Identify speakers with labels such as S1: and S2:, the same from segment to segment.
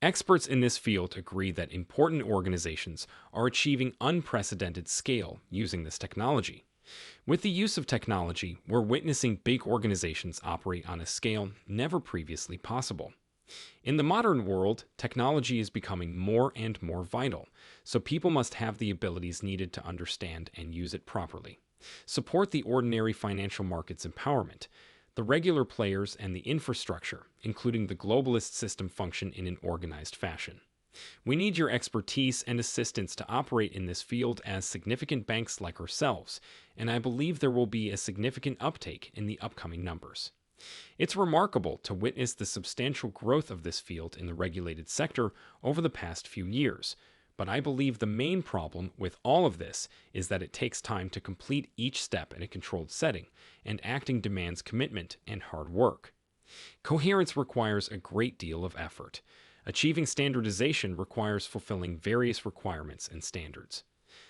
S1: Experts in this field agree that important organizations are achieving unprecedented scale using this technology. With the use of technology, we're witnessing big organizations operate on a scale never previously possible. In the modern world, technology is becoming more and more vital, so people must have the abilities needed to understand and use it properly. Support the ordinary financial markets empowerment. The regular players and the infrastructure, including the globalist system, function in an organized fashion. We need your expertise and assistance to operate in this field as significant banks like ourselves, and I believe there will be a significant uptake in the upcoming numbers. It's remarkable to witness the substantial growth of this field in the regulated sector over the past few years, but I believe the main problem with all of this is that it takes time to complete each step in a controlled setting, and acting demands commitment and hard work. Coherence requires a great deal of effort. Achieving standardization requires fulfilling various requirements and standards.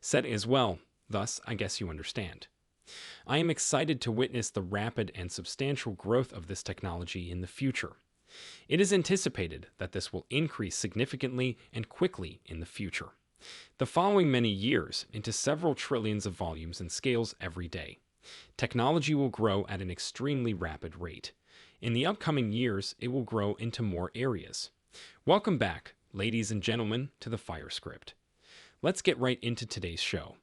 S1: Set as well, thus, I guess you understand. I am excited to witness the rapid and substantial growth of this technology in the future. It is anticipated that this will increase significantly and quickly in the future, the following many years, into several trillions of volumes and scales every day. Technology will grow at an extremely rapid rate. In the upcoming years, it will grow into more areas. Welcome back, ladies and gentlemen, to the Fire Script. Let's get right into today's show.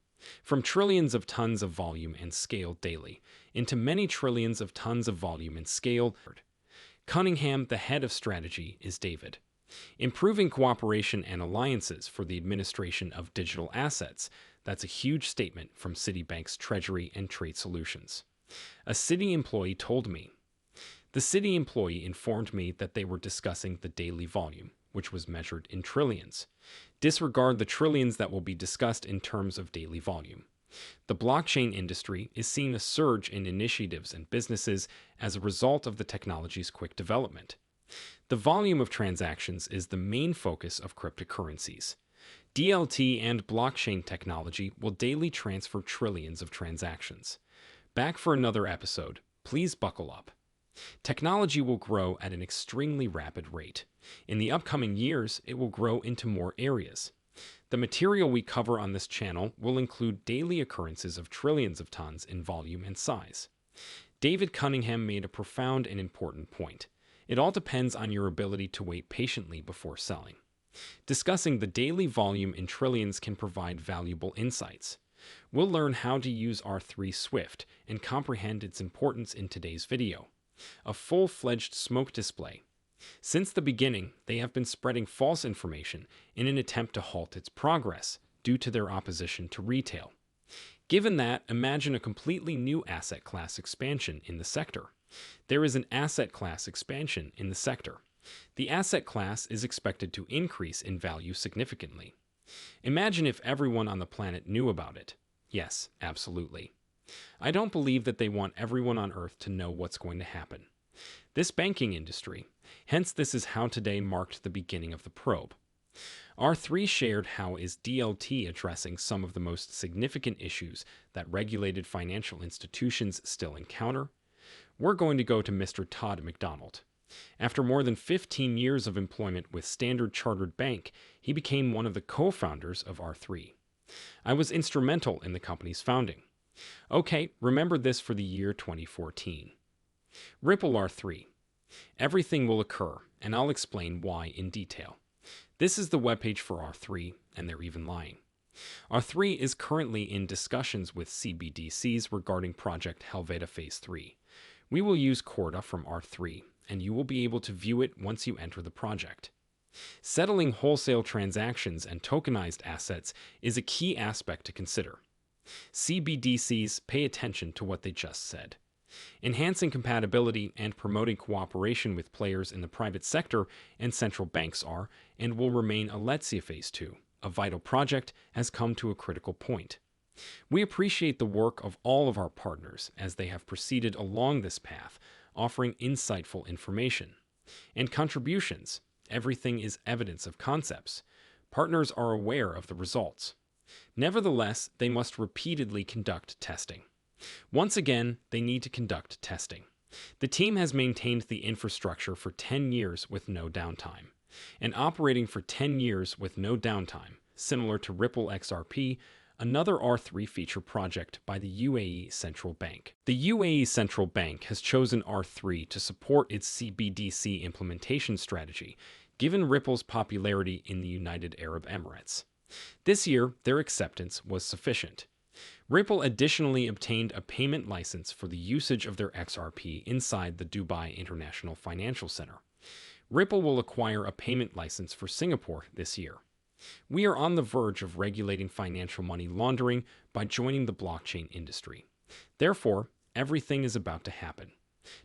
S1: From trillions of tons of volume and scale daily, into many trillions of tons of volume and scale. Cunningham, the head of strategy, is David. Improving cooperation and alliances for the administration of digital assets. That's a huge statement from CITI Bank's Treasury and Trade Solutions. A CITI employee told me. The CITI employee informed me that they were discussing the daily volume, which was measured in trillions. Disregard the trillions that will be discussed in terms of daily volume. The blockchain industry is seeing a surge in initiatives and businesses as a result of the technology's quick development. The volume of transactions is the main focus of cryptocurrencies. DLT and blockchain technology will daily transfer trillions of transactions. Back for another episode. Please buckle up. Technology will grow at an extremely rapid rate. In the upcoming years, it will grow into more areas. The material we cover on this channel will include daily occurrences of trillions of tons in volume and size. David Cunningham made a profound and important point. It all depends on your ability to wait patiently before selling. Discussing the daily volume in trillions can provide valuable insights. We'll learn how to use R3 Swift and comprehend its importance in today's video. A full-fledged smoke display. Since the beginning, they have been spreading false information in an attempt to halt its progress due to their opposition to retail. Given that, imagine a completely new asset class expansion in the sector. There is an asset class expansion in the sector. The asset class is expected to increase in value significantly. Imagine if everyone on the planet knew about it. Yes, absolutely. I don't believe that they want everyone on Earth to know what's going to happen. This banking industry, hence this is how today marked the beginning of the probe. R3 shared how is DLT addressing some of the most significant issues that regulated financial institutions still encounter. We're going to go to Mr. Todd McDonald. After more than 15 years of employment with Standard Chartered Bank, he became one of the co-founders of R3. I was instrumental in the company's founding. Okay, remember this for the year 2014. Ripple R3. Everything will occur, and I'll explain why in detail. This is the webpage for R3, and they're even lying. R3 is currently in discussions with CBDCs regarding Project Helveta Phase 3. We will use Corda from R3, and you will be able to view it once you enter the project. Settling wholesale transactions and tokenized assets is a key aspect to consider. CBDCs pay attention to what they just said. Enhancing compatibility and promoting cooperation with players in the private sector and central banks are, and will remain a Let's Phase 2. A vital project has come to a critical point. We appreciate the work of all of our partners as they have proceeded along this path, offering insightful information and contributions. Everything is evidence of concepts. Partners are aware of the results. Nevertheless, they must repeatedly conduct testing. Once again, they need to conduct testing. The team has maintained the infrastructure for 10 years with no downtime. and operating for 10 years with no downtime, similar to Ripple XRP, another R3 feature project by the UAE Central Bank. The UAE Central Bank has chosen R3 to support its CBDC implementation strategy, given Ripple's popularity in the United Arab Emirates. This year, their acceptance was sufficient. Ripple additionally obtained a payment license for the usage of their XRP inside the Dubai International Financial Center. Ripple will acquire a payment license for Singapore this year. We are on the verge of regulating financial money laundering by joining the blockchain industry. Therefore, everything is about to happen.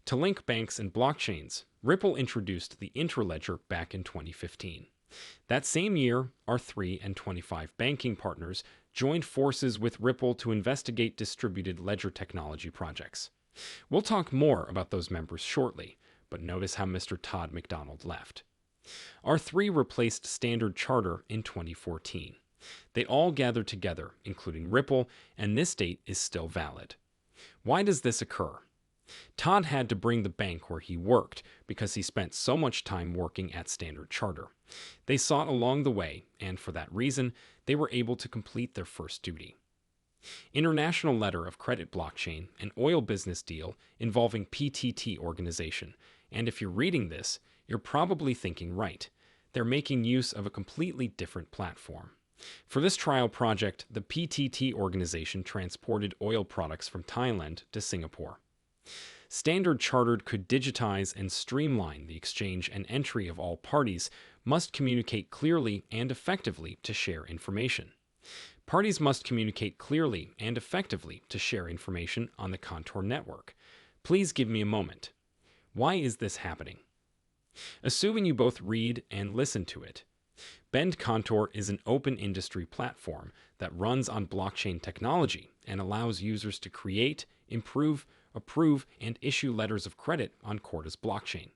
S1: To link banks and blockchains, Ripple introduced the Interledger back in 2015. That same year, R3 and 25 banking partners joined forces with Ripple to investigate distributed ledger technology projects. We'll talk more about those members shortly, but notice how Mr. Todd McDonald left. R3 replaced Standard Charter in 2014. They all gathered together, including Ripple, and this date is still valid. Why does this occur? Todd had to bring the bank where he worked because he spent so much time working at Standard Charter. They saw it along the way, and for that reason, they were able to complete their first duty. International Letter of Credit Blockchain, an oil business deal involving PTT organization. And if you're reading this, you're probably thinking right. They're making use of a completely different platform. For this trial project, the PTT organization transported oil products from Thailand to Singapore. Standard Chartered could digitize and streamline the exchange, and entry of all parties must communicate clearly and effectively to share information. Parties must communicate clearly and effectively to share information on the Contour network. Please give me a moment. Why is this happening? Assuming you both read and listen to it. Bend Contour is an open industry platform that runs on blockchain technology and allows users to create, improve, approve, and issue letters of credit on Corda's blockchain.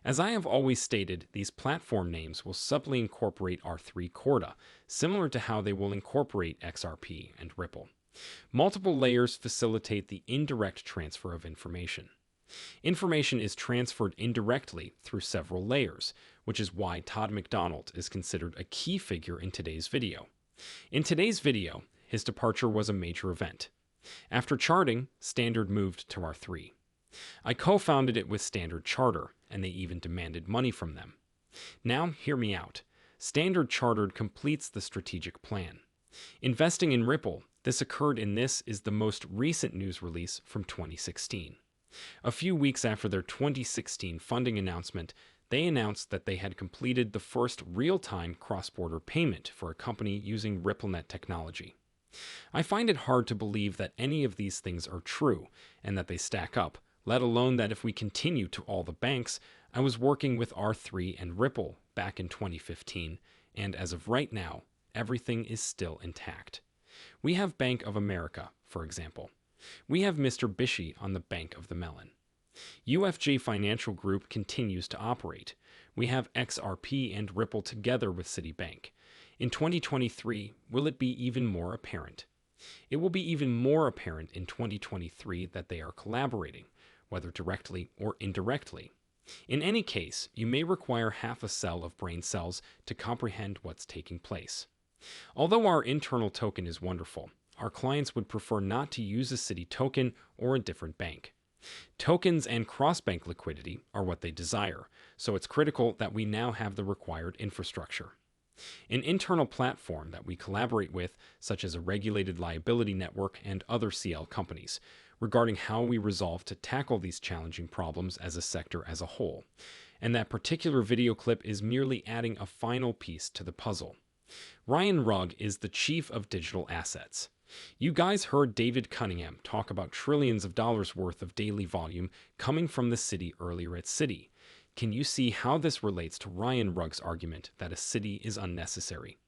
S1: As I have always stated, these platform names will subtly incorporate R3 Corda, similar to how they will incorporate XRP and Ripple. Multiple layers facilitate the indirect transfer of information. Information is transferred indirectly through several layers, which is why Todd McDonald is considered a key figure in today's video. In today's video, his departure was a major event. After charting, Standard moved to R3. I co-founded it with Standard Charter, and they even demanded money from them. Now, hear me out. Standard Chartered completes the strategic plan. Investing in Ripple, this occurred in this is the most recent news release from 2016. A few weeks after their 2016 funding announcement, they announced that they had completed the first real-time cross-border payment for a company using RippleNet technology. I find it hard to believe that any of these things are true and that they stack up, let alone that if we continue to all the banks, I was working with R3 and Ripple back in 2015, and as of right now, everything is still intact. We have Bank of America, for example. We have Mr. Bishi on the Bank of the Melon. UFJ Financial Group continues to operate. We have XRP and Ripple together with CITI Bank. In 2023, will it be even more apparent? It will be even more apparent in 2023 that they are collaborating, whether directly or indirectly. In any case, you may require half a cell of brain cells to comprehend what's taking place. Although our internal token is wonderful, our clients would prefer not to use a CITI token or a different bank. Tokens and cross-bank liquidity are what they desire, so it's critical that we now have the required infrastructure. An internal platform that we collaborate with, such as a regulated liability network and other CL companies, regarding how we resolve to tackle these challenging problems as a sector as a whole. And that particular video clip is merely adding a final piece to the puzzle. Ryan Rugg is the chief of digital assets. You guys heard David Cunningham talk about trillions of dollars worth of daily volume coming from the city earlier at CITI. Can you see how this relates to Ryan Rugg's argument that a CITI is unnecessary?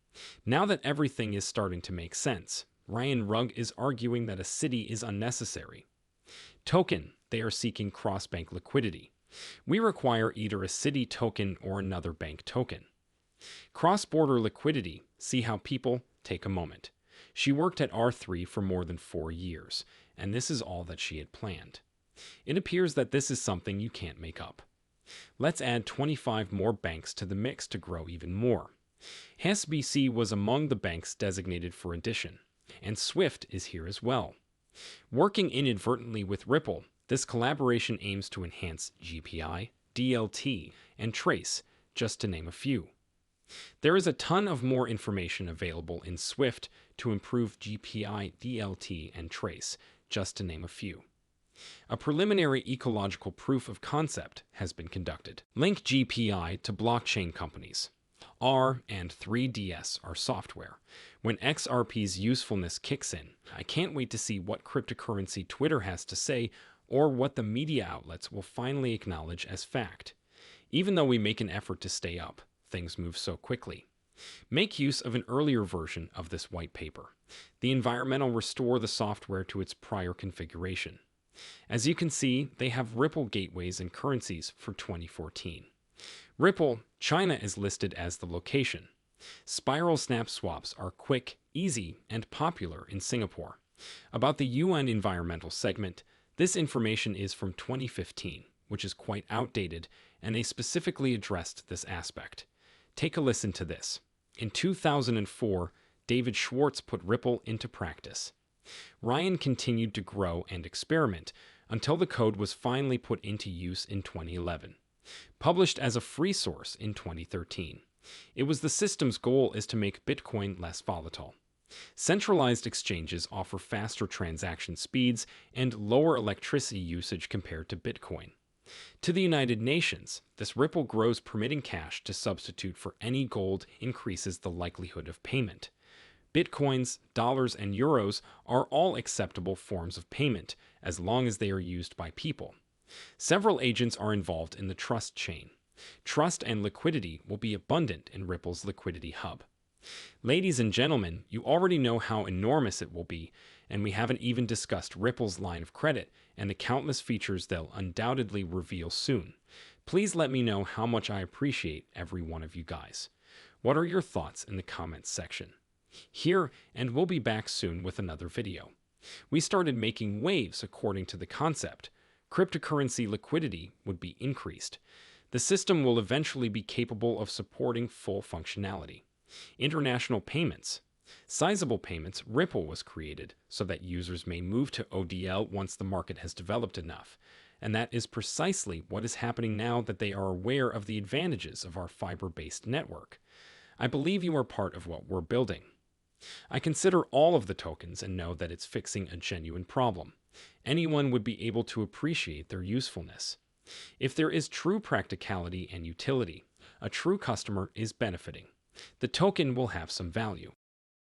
S1: Now that everything is starting to make sense, Ryan Rugg is arguing that a CITI is unnecessary. Token, they are seeking cross-bank liquidity. We require either a CITI token or another bank token. Cross-border liquidity, see how people take a moment. She worked at R3 for more than 4 years, and this is all that she had planned. It appears that this is something you can't make up. Let's add 25 more banks to the mix to grow even more. HSBC was among the banks designated for addition, and SWIFT is here as well. Working inadvertently with Ripple, this collaboration aims to enhance GPI, DLT, and Trace, just to name a few. There is a ton of more information available in SWIFT to improve GPI, DLT, and Trace, just to name a few. A preliminary ecological proof of concept has been conducted. Link GPI to blockchain companies. R and 3DS are software. When XRP's usefulness kicks in, I can't wait to see what cryptocurrency Twitter has to say or what the media outlets will finally acknowledge as fact. Even though we make an effort to stay up, things move so quickly. Make use of an earlier version of this white paper. The environmental restore the software to its prior configuration. As you can see, they have Ripple gateways and currencies for 2014. Ripple, China is listed as the location. Spiral snap swaps are quick, easy, and popular in Singapore. About the UN environmental segment, this information is from 2015, which is quite outdated, and they specifically addressed this aspect. Take a listen to this. In 2004, David Schwartz put Ripple into practice. Ryan continued to grow and experiment until the code was finally put into use in 2011. Published as a free source in 2013. It was the system's goal is to make Bitcoin less volatile. Centralized exchanges offer faster transaction speeds and lower electricity usage compared to Bitcoin. To the United Nations, this Ripple grows permitting cash to substitute for any gold increases the likelihood of payment. Bitcoins, dollars, and euros are all acceptable forms of payment as long as they are used by people. Several agents are involved in the trust chain. Trust and liquidity will be abundant in Ripple's liquidity hub. Ladies and gentlemen, you already know how enormous it will be, and we haven't even discussed Ripple's line of credit and the countless features they'll undoubtedly reveal soon. Please let me know how much I appreciate every one of you guys. What are your thoughts in the comments section? Here, and we'll be back soon with another video. We started making waves according to the concept. Cryptocurrency liquidity would be increased. The system will eventually be capable of supporting full functionality. International payments. Sizable payments, Ripple was created so that users may move to ODL once the market has developed enough. And that is precisely what is happening now that they are aware of the advantages of our fiber-based network. I believe you are part of what we're building. I consider all of the tokens and know that it's fixing a genuine problem. Anyone would be able to appreciate their usefulness. If there is true practicality and utility, a true customer is benefiting. The token will have some value.